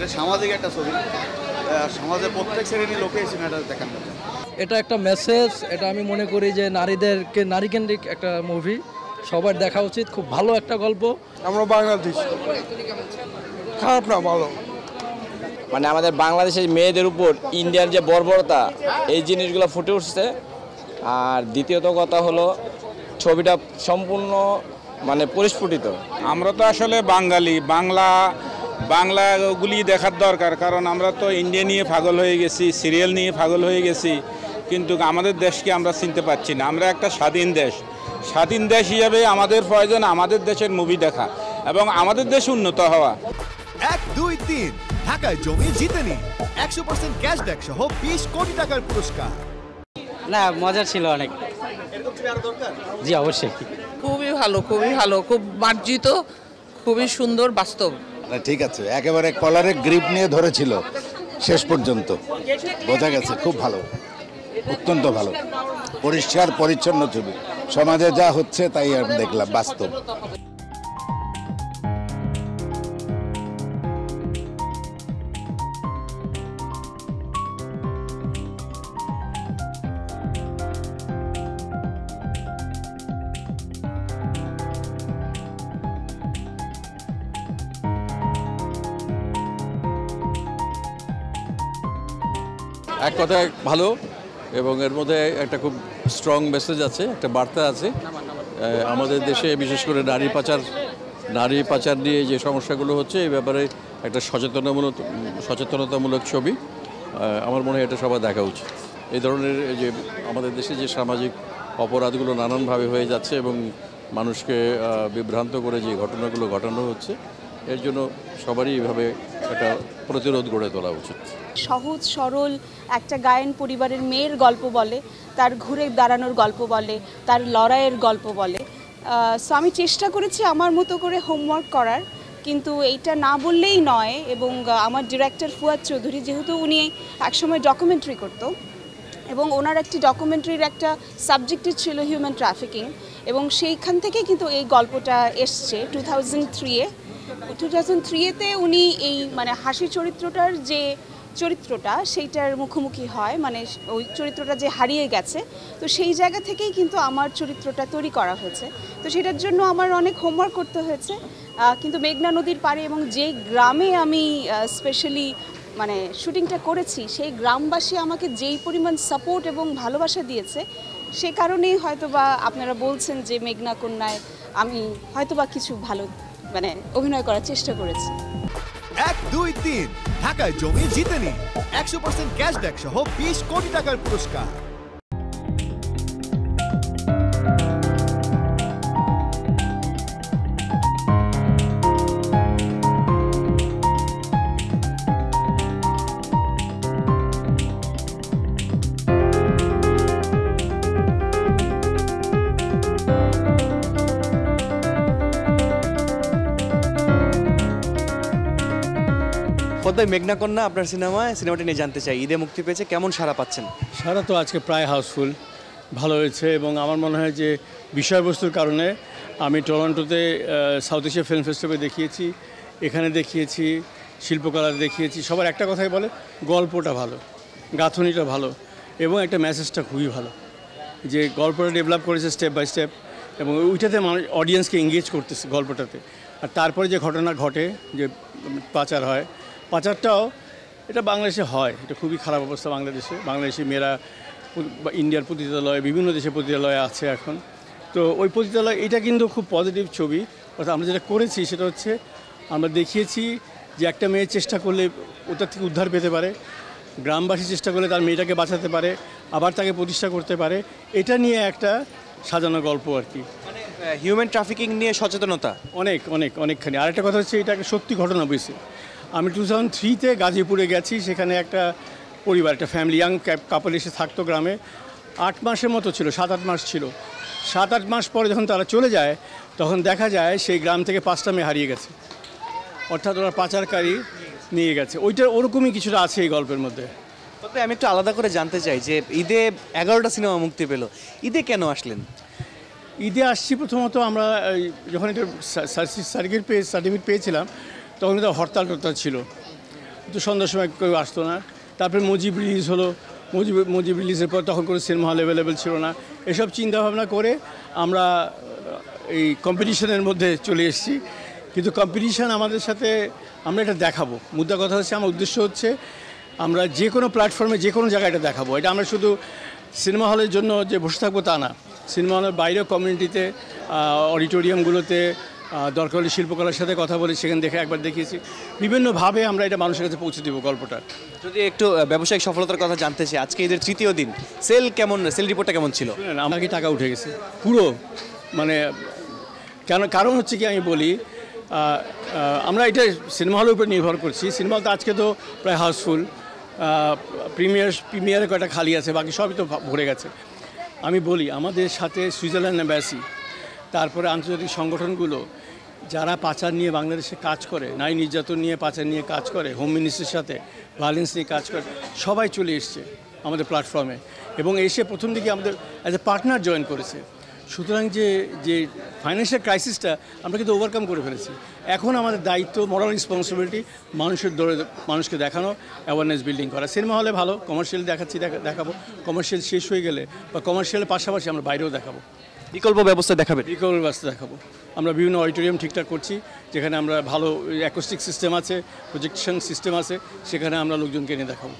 এটা সামাজিক একটা ছবি, সমাজের প্রত্যেক শ্রেণীর লোকে এই সিনেমাটা দেখানো। এটা একটা মেসেজ, এটা আমি মনে করি যে নারীকেন্দ্রিক একটা মুভি, সবার দেখা উচিত। খুব ভালো একটা গল্প। আমরা বাংলাদেশ, খারাপ না, ভালো। মানে আমাদের বাংলাদেশের মেয়েদের উপর ইন্ডিয়ার যে বর্বরতা, এই জিনিসগুলো ফুটে উঠছে। আর দ্বিতীয়ত কথা হলো ছবিটা সম্পূর্ণ মানে পরিস্ফুটিত। আমরা তো আসলে বাঙালি, বাংলাগুলি দেখার দরকার, কারণ আমরা তো ইন্ডিয়া নিয়ে পাগল হয়ে গেছি, সিরিয়াল নিয়ে পাগল হয়ে গেছি, কিন্তু আমাদের দেশকে আমরা চিনতে পারছি না। আমরা একটা স্বাধীন দেশ হিসাবে আমাদের প্রয়োজন আমাদের দেশের মুভি দেখা এবং আমাদের দেশ উন্নত হওয়া। 1, 2, 3 ঢাকায় জমি জিতে নিন 100% ক্যাশব্যাক সহ 20 কোটি টাকার পুরস্কার। না, মজা ছিল অনেক। জি অবশ্যই, খুবই ভালো, খুব মার্জিত, খুবই সুন্দর, বাস্তব। ঠিক আছে, একেবারে কলারের গ্রিপ নিয়ে ধরেছিল শেষ পর্যন্ত, বোঝা গেছে। খুব ভালো, অত্যন্ত ভালো, পরিষ্কার পরিচ্ছন্ন ছবি। সমাজে যা হচ্ছে তাই আমি দেখলাম, বাস্তব। এক কথায় ভালো, এবং এর মধ্যে একটা খুব স্ট্রং মেসেজ আছে, একটা বার্তা আছে। আমাদের দেশে বিশেষ করে নারী পাচার নিয়ে যে সমস্যাগুলো হচ্ছে, এই ব্যাপারে একটা সচেতনতামূলক ছবি। আমার মনে হয় এটা সবার দেখা উচিত। এই ধরনের যে আমাদের দেশে যে সামাজিক অপরাধগুলো নানানভাবে হয়ে যাচ্ছে এবং মানুষকে বিভ্রান্ত করে যে ঘটনাগুলো ঘটানো হচ্ছে, এর জন্য সবারই এইভাবে একটা প্রতিরোধ গড়ে তোলা উচিত। সহজ সরল একটা গায়েন পরিবারের মেয়ের গল্প বলে, তার ঘুরে দাঁড়ানোর গল্প বলে, তার লড়াইয়ের গল্প বলে। সো আমি চেষ্টা করেছি আমার মতো করে হোমওয়ার্ক করার, কিন্তু এইটা না বললেই নয়। এবং আমার ডিরেক্টর ফুয়াদ চৌধুরী, যেহেতু উনি একসময় ডকুমেন্টারি করতো এবং ওনার একটি ডকুমেন্টারির একটা সাবজেক্টই ছিল হিউম্যান ট্রাফিকিং, এবং সেইখান থেকে কিন্তু এই গল্পটা এসছে 2003-তে উনি এই মানে হাসি চরিত্রটার যে চরিত্রটা সেইটার মুখোমুখি হয়, মানে ওই চরিত্রটা যে হারিয়ে গেছে, তো সেই জায়গা থেকেই কিন্তু আমার চরিত্রটা তৈরি করা হয়েছে। তো সেটার জন্য আমার অনেক হোমওয়ার্ক করতে হয়েছে। কিন্তু মেঘনা নদীর পাড়ে এবং যে গ্রামে আমি স্পেশালি মানে শুটিংটা করেছি, সেই গ্রামবাসী আমাকে যেই পরিমাণ সাপোর্ট এবং ভালোবাসা দিয়েছে, সে কারণেই হয়তোবা আপনারা বলছেন যে মেঘনা কন্যায় আমি হয়তোবা কিছু ভালো মানে অভিনয় করার চেষ্টা করেছি। 1, 2, 3 ঢাকায় জমি জিতে নিন 100% ক্যাশব্যাক সহ 20 কোটি টাকার পুরস্কার। মেঘনা কন্যা আপনার সিনেমাটি নিয়ে জানতে চাই, ঈদে মুক্তি পেয়েছে, কেমন সাড়া পাচ্ছেন? সাড়া তো আজকে প্রায় হাউসফুল, ভালো হয়েছে। এবং আমার মনে হয় যে বিষয়বস্তুর কারণে আমি টরন্টোতে সাউথ এশিয়া ফিল্ম ফেস্টিভ্যালে দেখিয়েছি, এখানে দেখিয়েছি, শিল্পকলাতে দেখিয়েছি, সবার একটা কথাই বলে গল্পটা ভালো, গাঁথনিটা ভালো এবং একটা মেসেজটা খুবই ভালো, যে গল্পটা ডেভেলপ করেছে স্টেপ বাই স্টেপ এবং ওইটাতে মানুষ অডিয়েন্সকে এঙ্গেজ করতেছে গল্পটাতে। আর তারপরে যে ঘটনা ঘটে, যে পাচার হয়, পাচারটাও এটা বাংলাদেশে হয়, এটা খুবই খারাপ অবস্থা বাংলাদেশি মেয়েরা ইন্ডিয়ার পতিতালয়ে, বিভিন্ন দেশের পতিতালয়ে আছে এখন। তো ওই পতিতালয় এটা কিন্তু খুব পজিটিভ ছবি। অর্থাৎ আমরা যেটা করেছি সেটা হচ্ছে আমরা দেখিয়েছি যে একটা মেয়ে চেষ্টা করলে ওটার থেকে উদ্ধার পেতে পারে, গ্রামবাসী চেষ্টা করলে তার মেয়েটাকে বাঁচাতে পারে, আবার তাকে প্রতিষ্ঠা করতে পারে। এটা নিয়ে একটা সাজানো গল্প আর কি। মানে হিউম্যান ট্রাফিকিং নিয়ে সচেতনতা অনেকখানি। আরেকটা কথা হচ্ছে এটা একটা সত্যি ঘটনা বইছে। আমি 2003-তে গাজীপুরে গেছি, সেখানে একটা পরিবার, একটা ফ্যামিলি, ইয়াং কাপল এসে থাকতো গ্রামে। 8 মাসের মতো ছিল, 7-8 মাস ছিল। 7-8 মাস পরে যখন তারা চলে যায়, তখন দেখা যায় সেই গ্রাম থেকে 5টা মেয়ে হারিয়ে গেছে, অর্থাৎ ওরা পাচারকারী নিয়ে গেছে। ওইটা ওরকমই কিছুটা আছে এই গল্পের মধ্যে। তবে আমি একটু আলাদা করে জানতে চাই যে ঈদে 11টা সিনেমা মুক্তি পেল, ঈদে কেন আসলেন? ঈদে আসছি প্রথমত আমরা যখন এটা সার্টিফিকেট পেয়েছিলাম, তখন তো হরতাল ছিল। তো সন্ধ্যার সময় কেউ আসতো না। তারপরে মুজিব রিলিজ হলো, মুজিব রিলিজের পর তখন কোনো সিনেমা হল অ্যাভেলেবেল ছিল না। এসব চিন্তাভাবনা করে আমরা এই কম্পিটিশনের মধ্যে চলে এসেছি। কিন্তু কম্পিটিশান আমাদের সাথে, আমরা এটা দেখাবো। মুদ্রা কথা হচ্ছে, আমার উদ্দেশ্য হচ্ছে আমরা যে কোনো প্ল্যাটফর্মে যে কোনো জায়গায় এটা দেখাবো। এটা আমরা শুধু সিনেমা হলের জন্য যে বসে থাকবো তা না, সিনেমা হলের বাইরেও কমিউনিটিতে, অডিটোরিয়ামগুলোতে দরকার হলে শিল্পকলার সাথে কথা বলে সেখানে দেখে একবার দেখিয়েছি। বিভিন্নভাবে আমরা এটা মানুষের কাছে পৌঁছে দেবো গল্পটা। যদি একটু ব্যবসায়িক সফলতার কথা জানতে চাই, আজকে ঈদের তৃতীয় দিন, সেল রিপোর্টটা কেমন ছিল? আমাকে টাকা উঠে গেছে পুরো, মানে কারণ হচ্ছে কি আমি বলি, আমরা এটা সিনেমা হলের উপর নির্ভর করছি। সিনেমা হল তো আজকে তো প্রায় হাউসফুল, প্রিমিয়ারে কয়টা খালি আছে, বাকি সবই তো ভরে গেছে। আমি বলি আমাদের সাথে সুইজারল্যান্ড এম্বাসি, তারপরে আন্তর্জাতিক সংগঠনগুলো যারা পাচার নিয়ে বাংলাদেশে কাজ করে, নারী নির্যাতন নিয়ে পাচার নিয়ে কাজ করে, হোম মিনিস্ট্রির সাথে ভায়োলেন্স নিয়ে কাজ করে, সবাই চলে এসছে আমাদের প্ল্যাটফর্মে এবং এসে প্রথম দিকে আমাদের অ্যাজ এ পার্টনার জয়েন করেছে। সুতরাং যে ফাইন্যান্সিয়াল ক্রাইসিসটা আমরা কিন্তু ওভারকাম করে ফেলেছি। এখন আমাদের দায়িত্ব, মোরাল রেসপন্সিবিলিটি মানুষকে দেখানো, অ্যাওয়ারনেস বিল্ডিং করা। সিনেমা হলে ভালো, কমার্শিয়াল দেখাবো, কমার্শিয়াল শেষ হয়ে গেলে বা কমার্শিয়ালের পাশাপাশি আমরা বাইরেও দেখাবো। বিকল্প ব্যবস্থা দেখাবেন? বিকল্প ব্যবস্থা দেখাবো। আমরা বিভিন্ন অডিটোরিয়াম ঠিকঠাক করছি, যেখানে আমরা ভালো অ্যাকোস্টিক সিস্টেম আছে, প্রজেকশন সিস্টেম আছে, সেখানে আমরা লোকজনকে এনে দেখাবো।